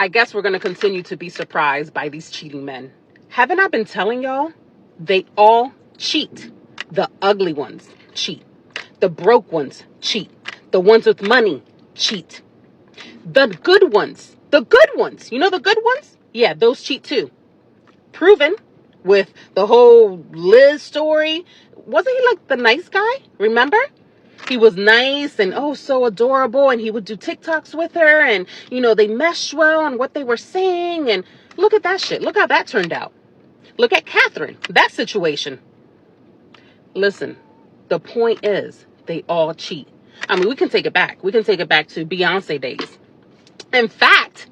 I guess we're going to continue to be surprised by these cheating men. Haven't I been telling y'all? They all cheat. The ugly ones cheat. The broke ones cheat. The ones with money cheat. The good ones, you know the good ones? Yeah, those cheat too. Proven with the whole Liz story. Wasn't he like the nice guy? Remember? He was nice and oh so adorable, and he would do TikToks with her, and they meshed well on what they were saying, and look at that shit. Look how that turned out. Look at Catherine, that situation. Listen, the point is they all cheat. I mean, we can take it back. We can take it back to Beyonce days. In fact,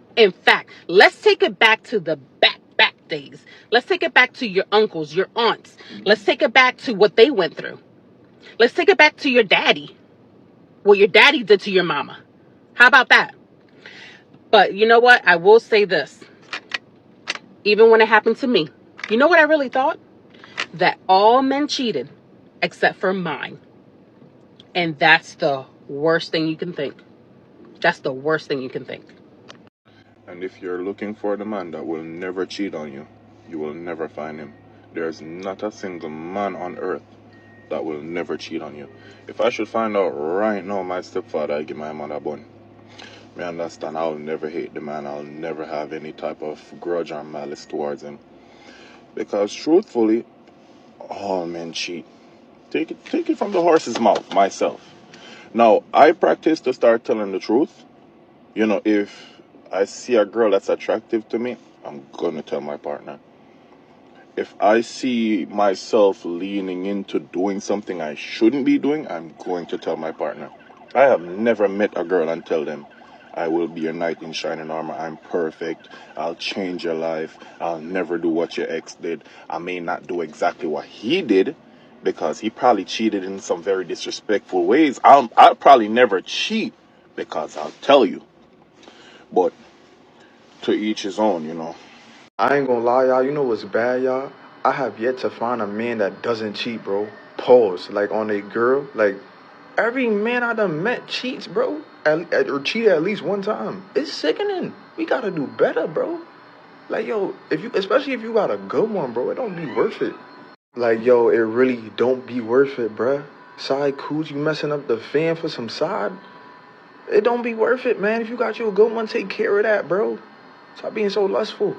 let's take it back to the back days. Let's take it back to your uncles, your aunts. Let's take it back to what they went through. Let's take it back to your daddy. What your daddy did to your mama. How about that? But you know what? I will say this. Even when it happened to me, you know what I really thought? That all men cheated except for mine. And that's the worst thing you can think. That's the worst thing you can think. And if you're looking for the man that will never cheat on you, you will never find him. There's not a single man on earth that will never cheat on you. If I should find out right now my stepfather, I give my man a bun. I understand I'll never hate the man. I'll never have any type of grudge or malice towards him. Because truthfully, all men cheat. Take it from the horse's mouth, myself. Now, I practice to start telling the truth. If I see a girl that's attractive to me, I'm going to tell my partner. If I see myself leaning into doing something I shouldn't be doing, I'm going to tell my partner. I have never met a girl and tell them, I will be your knight in shining armor. I'm perfect. I'll change your life. I'll never do what your ex did. I may not do exactly what he did, because he probably cheated in some very disrespectful ways. I'll probably never cheat, because I'll tell you. But to each his own. I ain't gonna lie, y'all. You know what's bad, y'all? I have yet to find a man that doesn't cheat, bro. Pause. Like, on a girl. Like, every man I done met cheats, bro. Or cheated at least one time. It's sickening. We gotta do better, bro. Like, yo, especially if you got a good one, bro, it don't be worth it. Like, yo, it really don't be worth it, bruh. Side cooch, you messing up the fan for some side? It don't be worth it, man. If you got you a good one, take care of that, bro. Stop being so lustful.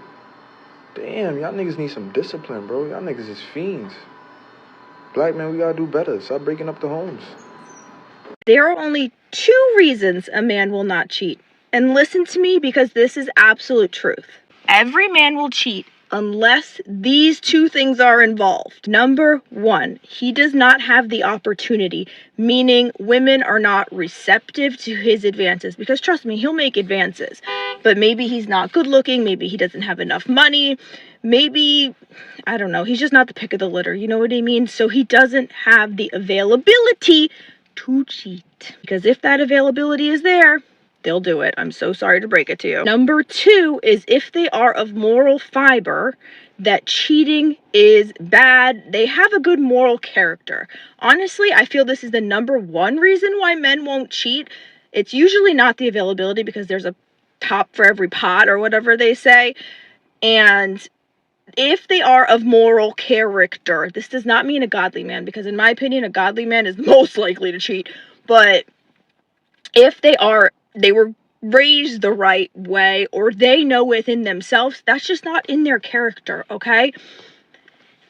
Damn, y'all niggas need some discipline, bro. Y'all niggas is fiends. Black man, we gotta do better. Stop breaking up the homes. There are only 2 reasons a man will not cheat. And listen to me, because this is absolute truth. Every man will cheat unless these 2 things are involved. Number 1, he does not have the opportunity, meaning women are not receptive to his advances. Because trust me, he'll make advances. But maybe he's not good looking, maybe he doesn't have enough money, maybe, I don't know, he's just not the pick of the litter, you know what I mean? So he doesn't have the availability to cheat. Because if that availability is there, they'll do it. I'm so sorry to break it to you. Number 2 is if they are of moral fiber, that cheating is bad. They have a good moral character. Honestly, I feel this is the number 1 reason why men won't cheat. It's usually not the availability, because there's a top for every pot or whatever they say. And if they are of moral character, this does not mean a godly man, because in my opinion, a godly man is most likely to cheat. But if they were raised the right way, or they know within themselves, that's just not in their character, okay?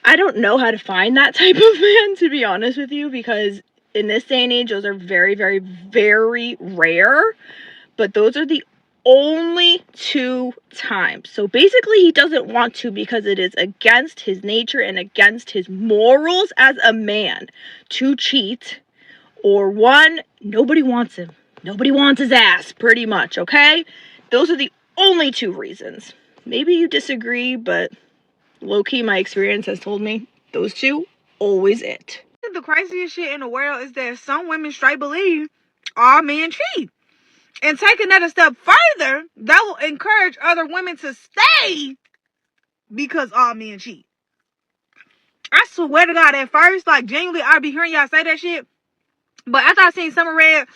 I don't know how to find that type of man, to be honest with you, because in this day and age, those are very, very, very rare. But those are the only 2 times. So basically, he doesn't want to, because it is against his nature and against his morals as a man to cheat. Or 1, nobody wants him. Nobody wants his ass, pretty much, okay? Those are the only 2 reasons. Maybe you disagree, but low-key, my experience has told me those 2, always it. The craziest shit in the world is that some women straight believe all men cheat. And taking that a step further, that will encourage other women to stay because all men cheat. I swear to God, at first, like, genuinely, I'd be hearing y'all say that shit. But after I seen Summer Red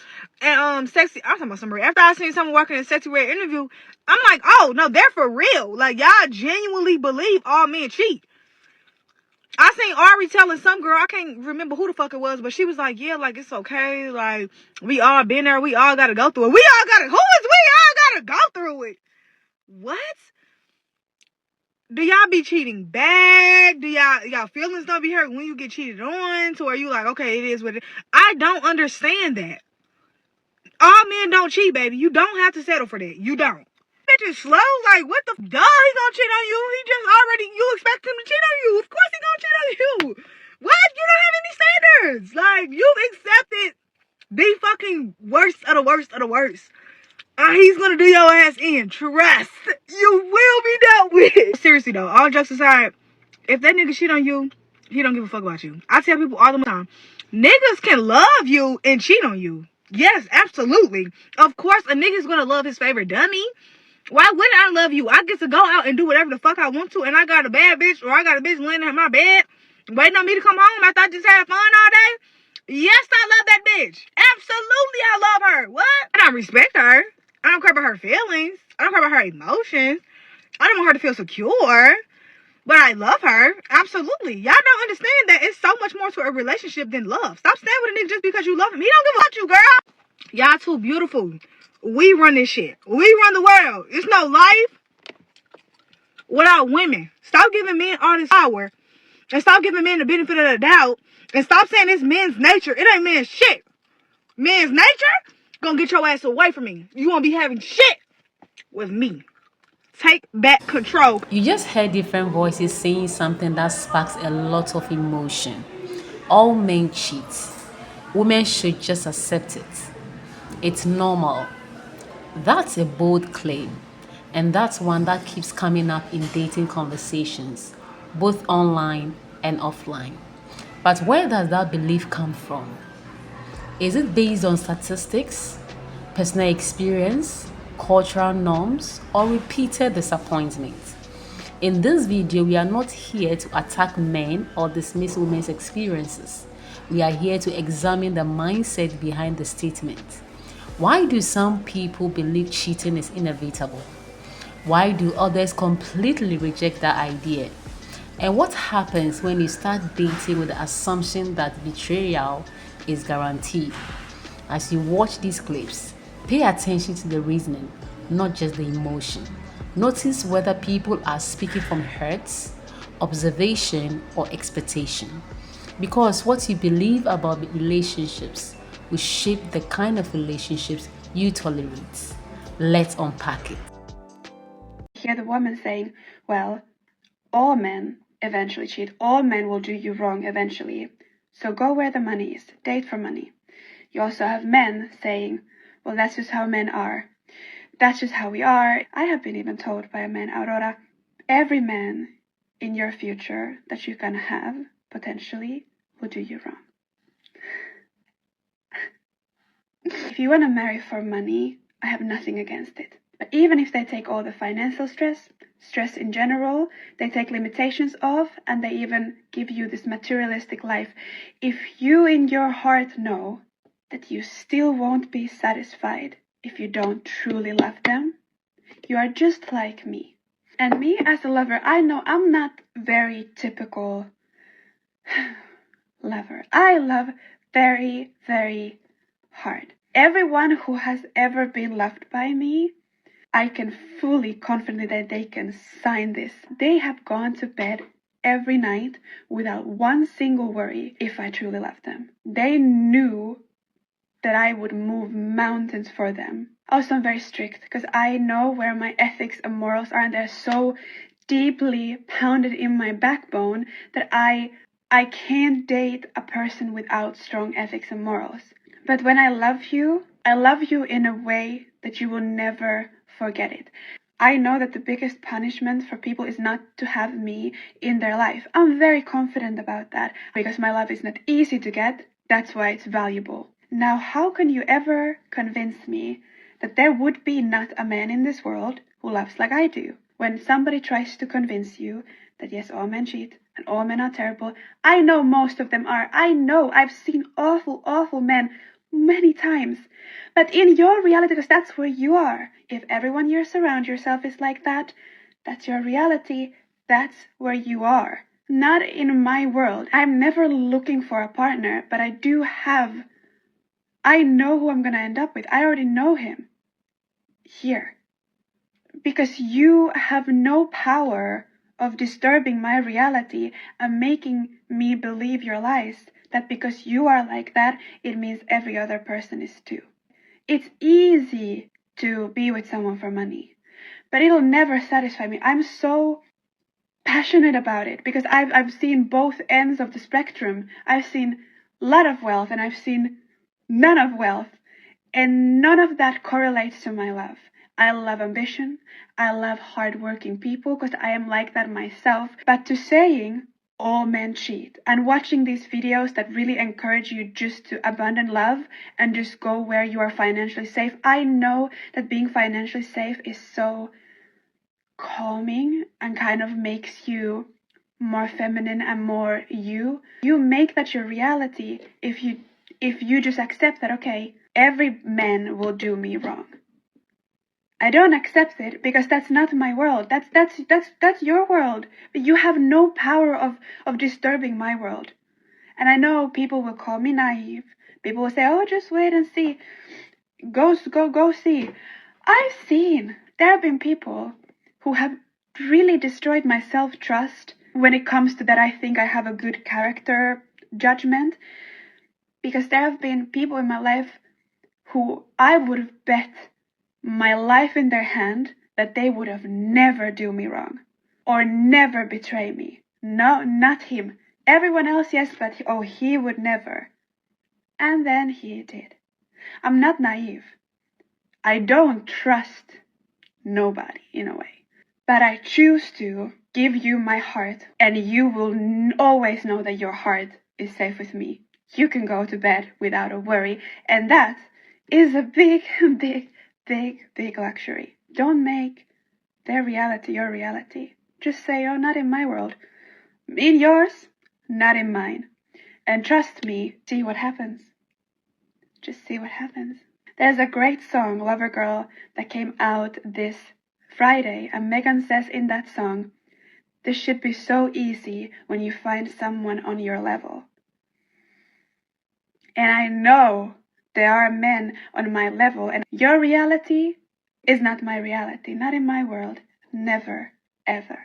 and Sexy, I'm talking about Summer Red. After I seen Summer Walker in Sexy Red interview, I'm like, oh no, they're for real. Like, y'all genuinely believe all men cheat. I seen Ari telling some girl, I can't remember who the fuck it was, but she was like, yeah, like, it's okay. Like, we all been there. We all got to go through it. Who is we all got to go through it? What? Do y'all be cheating back? Do y'all feelings don't be hurt when you get cheated on? So are you like, okay, it is what it is? I don't understand that. All men don't cheat, baby. You don't have to settle for that. You don't. Bitch is slow. Like, what the? Duh, he gonna cheat on you. He just already, you expect him to cheat on you. Of course he gonna cheat on you. What? You don't have any standards. Like, you've accepted the fucking worst of the worst of the worst. He's gonna do your ass in. Trust. You will be dealt with. Seriously though, all jokes aside, if that nigga cheat on you, he don't give a fuck about you. I tell people all the time, niggas can love you and cheat on you. Yes, absolutely. Of course, a nigga's gonna love his favorite dummy. Why wouldn't I love you? I get to go out and do whatever the fuck I want to, and I got a bad bitch, or I got a bitch laying in my bed, waiting on me to come home after I just had fun all day. Yes, I love that bitch. Absolutely, I love her. What? And I respect her. I don't care about her feelings. I don't care about her emotions. I don't want her to feel secure. But I love her. Absolutely. Y'all don't understand that it's so much more to a relationship than love. Stop staying with a nigga just because you love him. He don't give a fuck you, girl. Y'all too beautiful. We run this shit. We run the world. There's no life without women. Stop giving men all this power. And stop giving men the benefit of the doubt. And stop saying it's men's nature. It ain't men's shit. Men's nature gonna get your ass away from me. You won't be having shit with me. Take back control. You just heard different voices saying something that sparks a lot of emotion. All men cheat. Women should just accept it. It's normal. That's a bold claim. And that's one that keeps coming up in dating conversations, both online and offline. But where does that belief come from? Is it based on statistics, personal experience, cultural norms, or repeated disappointment? In this video, we are not here to attack men or dismiss women's experiences. We are here to examine the mindset behind the statement. Why do some people believe cheating is inevitable? Why do others completely reject that idea? And what happens when you start dating with the assumption that betrayal is guaranteed? As you watch these clips, pay attention to the reasoning, not just the emotion. Notice whether people are speaking from hurts, observation, or expectation. Because what you believe about relationships will shape the kind of relationships you tolerate. Let's unpack it. Hear the woman saying, well, all men eventually cheat. All men will do you wrong eventually. So go where the money is. Date for money. You also have men saying, well, that's just how men are. That's just how we are. I have been even told by a man, Aurora, every man in your future that you're gonna have, potentially, will do you wrong. If you want to marry for money, I have nothing against it. But even if they take all the financial stress in general, they take limitations off, and they even give you this materialistic life, if you in your heart know that you still won't be satisfied if you don't truly love them, you are just like me. And me as a lover, I know I'm not very typical lover. I love very, very hard. Everyone who has ever been loved by me, I can fully confident that they can sign this. They have gone to bed every night without one single worry if I truly loved them. They knew that I would move mountains for them. Also, I'm very strict because I know where my ethics and morals are, and they're so deeply pounded in my backbone that I can't date a person without strong ethics and morals. But when I love you in a way that you will never forget it. I know that the biggest punishment for people is not to have me in their life. I'm very confident about that because my love is not easy to get. That's why it's valuable. Now, how can you ever convince me that there would be not a man in this world who loves like I do? When somebody tries to convince you that yes, all men cheat and all men are terrible, I know most of them are. I know I've seen awful, awful men many times. But in your reality, because that's where you are, if everyone you surround yourself is like that, that's your reality, that's where you are. Not in my world. I'm never looking for a partner, but I know who I'm gonna end up with. I already know him. Here. Because you have no power of disturbing my reality and making me believe your lies, that because you are like that, it means every other person is too. It's easy to be with someone for money, but it'll never satisfy me. I'm so passionate about it because I've seen both ends of the spectrum. I've seen a lot of wealth and I've seen none of wealth, and none of that correlates to my love. I love ambition. I love hardworking people because I am like that myself. But to saying all men cheat and watching these videos that really encourage you just to abandon love and just go where you are financially safe, I know that being financially safe is so calming and kind of makes you more feminine and more you. You make that your reality if you just accept that, okay, every man will do me wrong. I don't accept it because that's not my world. That's your world. But you have no power of disturbing my world. And I know people will call me naive. People will say, "Oh, just wait and see. Go see." I've seen there have been people who have really destroyed my self-trust when it comes to that. I think I have a good character judgment, because there have been people in my life who I would have bet my life in their hand that they would have never do me wrong or never betray me. No, not him. Everyone else, yes, but he would never. And then he did. I'm not naive. I don't trust nobody in a way. But I choose to give you my heart, and you will always know that your heart is safe with me. You can go to bed without a worry, and that is a big, big, big, big luxury. Don't make their reality your reality. Just say, "Oh, not in my world. In yours, not in mine." And trust me, see what happens. Just see what happens. There's a great song, Lover Girl, that came out this Friday, and Megan says in that song, "This should be so easy when you find someone on your level." And I know there are men on my level, and your reality is not my reality, not in my world, never, ever.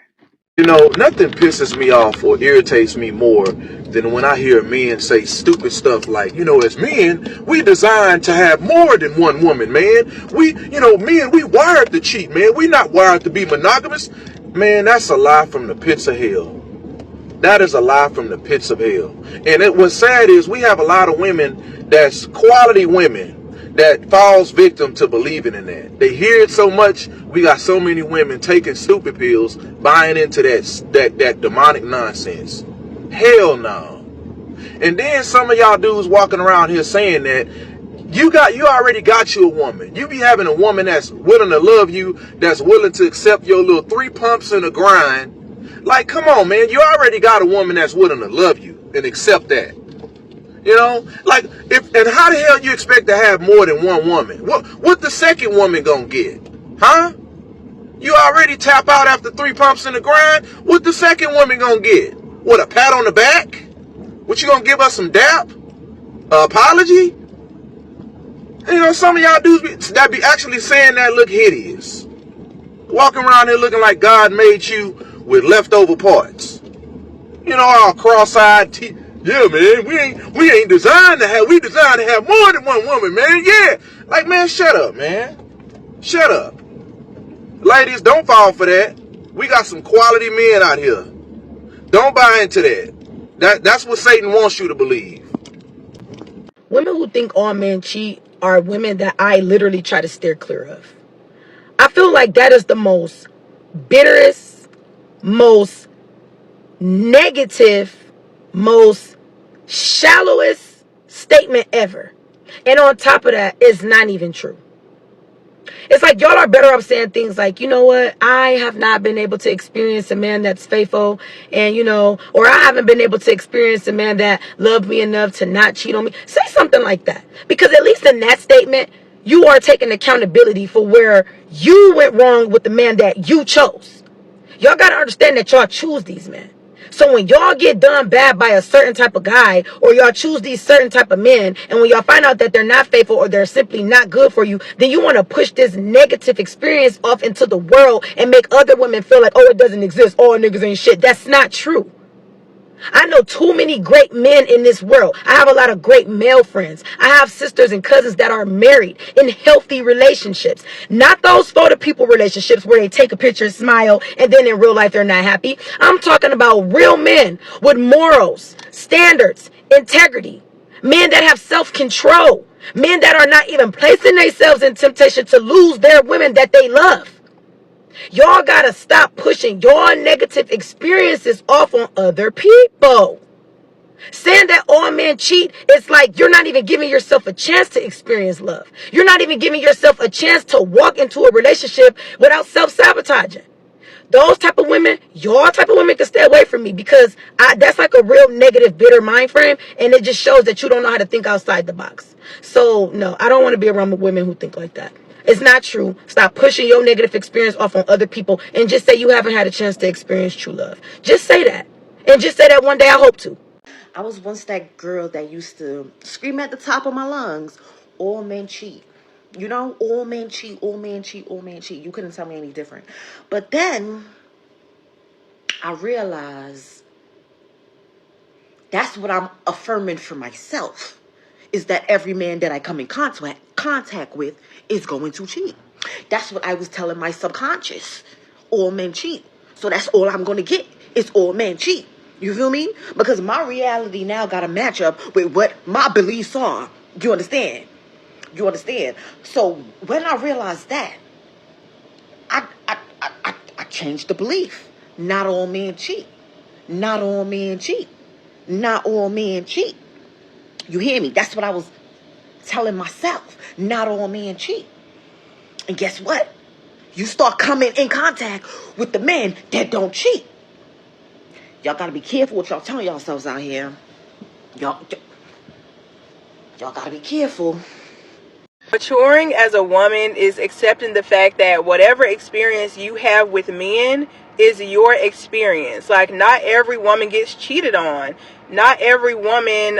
You know, nothing pisses me off or irritates me more than when I hear men say stupid stuff like, as men, we designed to have more than one woman, man. Men, we wired to cheat, man. We not wired to be monogamous. Man, that's a lie from the pits of hell. That is a lie from the pits of hell. And what's sad is we have a lot of women that's quality women that falls victim to believing in that. They hear it so much. We got so many women taking stupid pills, buying into that demonic nonsense. Hell no. And then some of y'all dudes walking around here saying that you already got you a woman. You be having a woman that's willing to love you, that's willing to accept your little 3 pumps and a grind. Like, come on, man. You already got a woman that's willing to love you and accept that. And how the hell you expect to have more than one woman? What the second woman gonna get? Huh? You already tap out after 3 pumps in the grind? What the second woman gonna get? What, a pat on the back? What, you gonna give us some dap? Apology? Some of y'all dudes that be actually saying that look hideous. Walking around here looking like God made you with leftover parts. All cross-eyed. Yeah, man, we ain't designed to have. We designed to have more than one woman, man. Yeah, like, man, shut up, man. Shut up, ladies. Don't fall for that. We got some quality men out here. Don't buy into that. That's what Satan wants you to believe. Women who think all men cheat are women that I literally try to steer clear of. I feel like that is the most bitterest, most negative, most shallowest statement ever. And on top of that, it's not even true. It's like y'all are better off saying things like, you know what, I have not been able to experience a man that's faithful, and or I haven't been able to experience a man that loved me enough to not cheat on me. Say something like that. Because at least in that statement, you are taking accountability for where you went wrong with the man that you chose. Y'all got to understand that y'all choose these men. So when y'all get done bad by a certain type of guy, or y'all choose these certain type of men, and when y'all find out that they're not faithful or they're simply not good for you, then you want to push this negative experience off into the world and make other women feel like, oh, it doesn't exist. All niggas ain't shit. That's not true. I know too many great men in this world. I have a lot of great male friends. I have sisters and cousins that are married in healthy relationships. Not those photo people relationships where they take a picture, smile, and then in real life they're not happy. I'm talking about real men with morals, standards, integrity. Men that have self-control. Men that are not even placing themselves in temptation to lose their women that they love. Y'all gotta stop pushing your negative experiences off on other people. Saying that all men cheat, it's like you're not even giving yourself a chance to experience love. You're not even giving yourself a chance to walk into a relationship without self-sabotaging. Those type of women, your type of women, can stay away from me, because that's like a real negative, bitter mind frame, and it just shows that you don't know how to think outside the box. So no, I don't want to be around women who think like that. It's not true. Stop pushing your negative experience off on other people, and just say you haven't had a chance to experience true love. Just say that, and just say that one day I hope to. I was once that girl that used to scream at the top of my lungs, all men cheat. All men cheat, all men cheat, all men cheat. You couldn't tell me any different. But then I realized that's what I'm affirming for myself, is that every man that I come in contact with is going to cheat. That's what I was telling my subconscious. All men cheat. So that's all I'm going to get is all men cheat. You feel me? Because my reality now got to match up with what my beliefs are. You understand? So when I realized that, I changed the belief. Not all men cheat. Not all men cheat. Not all men cheat. You hear me? That's what I was telling myself. Not all men cheat. And guess what? You start coming in contact with the men that don't cheat. Y'all gotta be careful what y'all telling yourselves out here. Y'all gotta be careful. Maturing as a woman is accepting the fact that whatever experience you have with men is your experience. Like, not every woman gets cheated on. Not every woman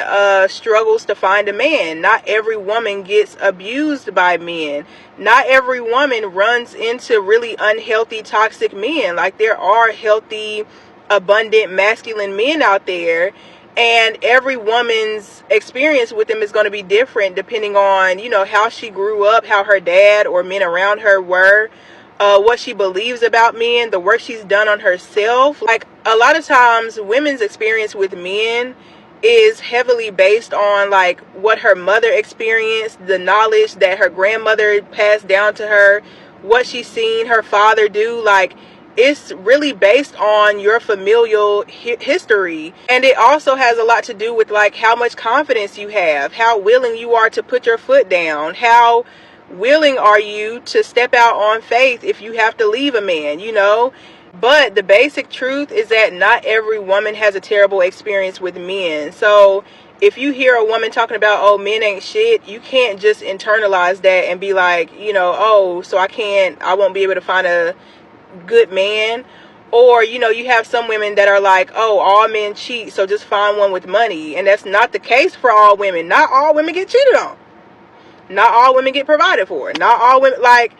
struggles to find a man. Not every woman gets abused by men. Not every woman runs into really unhealthy, toxic men. Like, there are healthy, abundant, masculine men out there. And every woman's experience with them is going to be different depending on, how she grew up, how her dad or men around her were, what she believes about men, the work she's done on herself. Like, a lot of times women's experience with men is heavily based on like what her mother experienced, the knowledge that her grandmother passed down to her, what she's seen her father do. Like, it's really based on your familial history. And it also has a lot to do with like how much confidence you have, how willing you are to put your foot down, how willing are you to step out on faith if you have to leave a man, But the basic truth is that not every woman has a terrible experience with men. So if you hear a woman talking about, oh, men ain't shit, you can't just internalize that and be like, oh, so I won't be able to find a good man. Or you have some women that are like, oh, all men cheat, so just find one with money. And that's not the case for all women. Not all women get cheated on. Not all women get provided for. Not all women, like,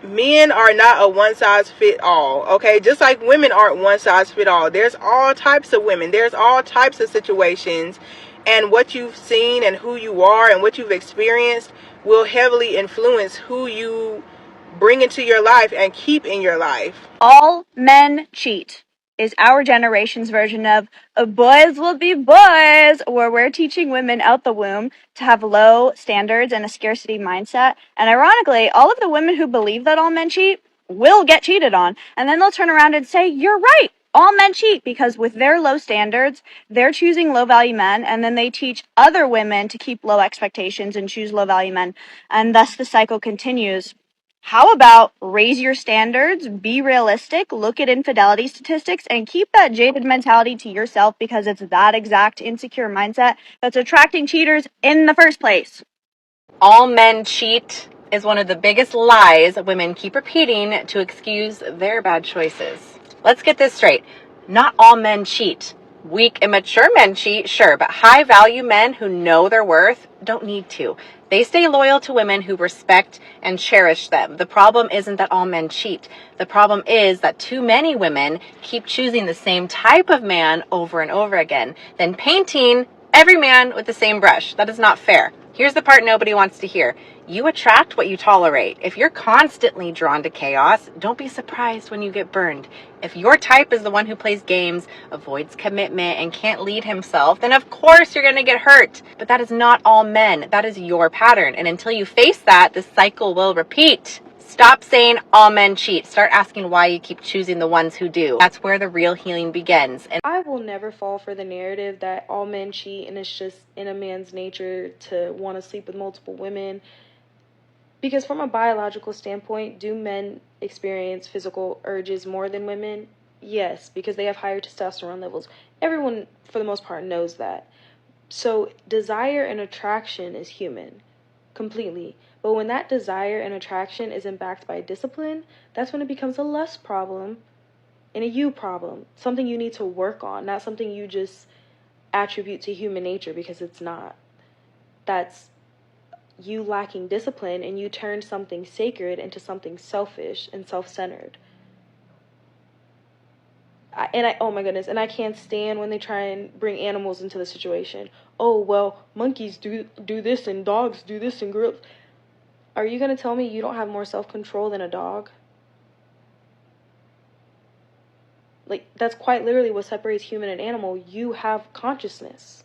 men are not a one size fit all. Okay, just like women aren't one size fit all. There's all types of women, there's all types of situations, and what you've seen and who you are and what you've experienced will heavily influence who you bring into your life and keep in your life. All men cheat is our generation's version of boys will be boys, where we're teaching women out the womb to have low standards and a scarcity mindset. And ironically, all of the women who believe that all men cheat will get cheated on. And then they'll turn around and say, you're right. All men cheat because with their low standards, they're choosing low value men, and then they teach other women to keep low expectations and choose low value men, and thus the cycle continues. How about raise your standards, be realistic, look at infidelity statistics, and keep that jaded mentality to yourself, because it's that exact insecure mindset that's attracting cheaters in the first place. All men cheat is one of the biggest lies women keep repeating to excuse their bad choices. Let's get this straight. Not all men cheat. Weak, immature men cheat, sure, but high value men who know their worth don't need to. They stay loyal to women who respect and cherish them. The problem isn't that all men cheat. The problem is that too many women keep choosing the same type of man over and over again, then painting every man with the same brush. That is not fair. Here's the part nobody wants to hear. You attract what you tolerate. If you're constantly drawn to chaos, don't be surprised when you get burned. If your type is the one who plays games, avoids commitment, and can't lead himself, then of course you're going to get hurt. But that is not all men. That is your pattern. And until you face that, the cycle will repeat. Stop saying all men cheat. Start asking why you keep choosing the ones who do. That's where the real healing begins. And I will never fall for the narrative that all men cheat and it's just in a man's nature to want to sleep with multiple women. Because from a biological standpoint, do men experience physical urges more than women? Yes, because they have higher testosterone levels. Everyone, for the most part, knows that. So desire and attraction is human, completely. But when that desire and attraction isn't backed by discipline, that's when it becomes a lust problem and a you problem. Something you need to work on, not something you just attribute to human nature, because it's not. That's you lacking discipline, and you turn something sacred into something selfish and self-centered. Oh my goodness, and I can't stand when they try and bring animals into the situation. Oh, well, monkeys do this and dogs do this and gorillas. Are you going to tell me you don't have more self-control than a dog? Like, that's quite literally what separates human and animal. You have consciousness.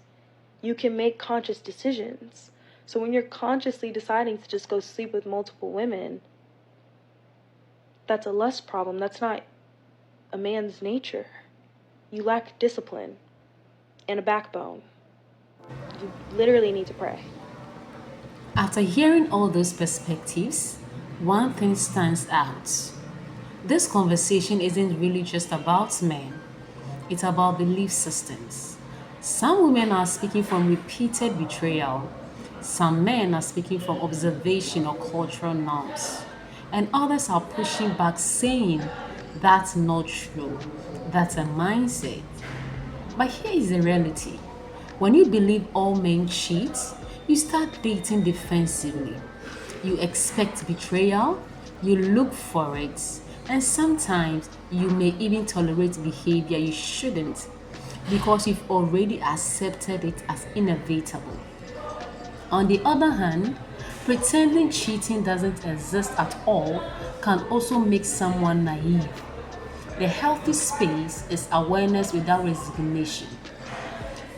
You can make conscious decisions. So when you're consciously deciding to just go sleep with multiple women, that's a lust problem. That's not a man's nature. You lack discipline and a backbone. You literally need to pray. After hearing all those perspectives, one thing stands out. This conversation isn't really just about men, it's about belief systems. Some women are speaking from repeated betrayal, some men are speaking from observation or cultural norms, and others are pushing back saying that's not true, that's a mindset. But here is the reality. When you believe all men cheat, you start dating defensively. You expect betrayal, you look for it, and sometimes you may even tolerate behavior you shouldn't because you've already accepted it as inevitable. On the other hand, pretending cheating doesn't exist at all can also make someone naive. The healthy space is awareness without resignation.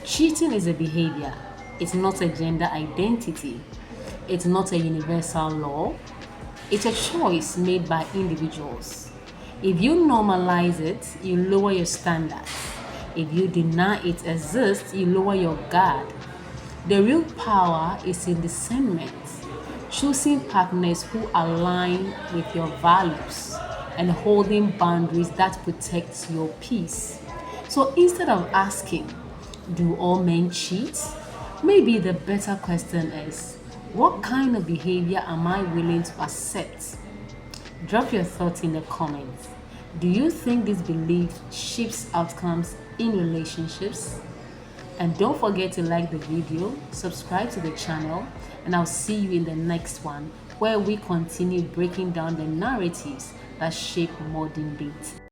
Cheating is a behavior, it's not a gender identity, it's not a universal law, it's a choice made by individuals. If you normalize it, you lower your standards. If you deny it exists, you lower your guard. The real power is in discernment, choosing partners who align with your values and holding boundaries that protect your peace. So instead of asking, do all men cheat? Maybe the better question is, what kind of behavior am I willing to accept? Drop your thoughts in the comments. Do you think this belief shapes outcomes in relationships? And don't forget to like the video, subscribe to the channel, and I'll see you in the next one where we continue breaking down the narratives that shape modern dating.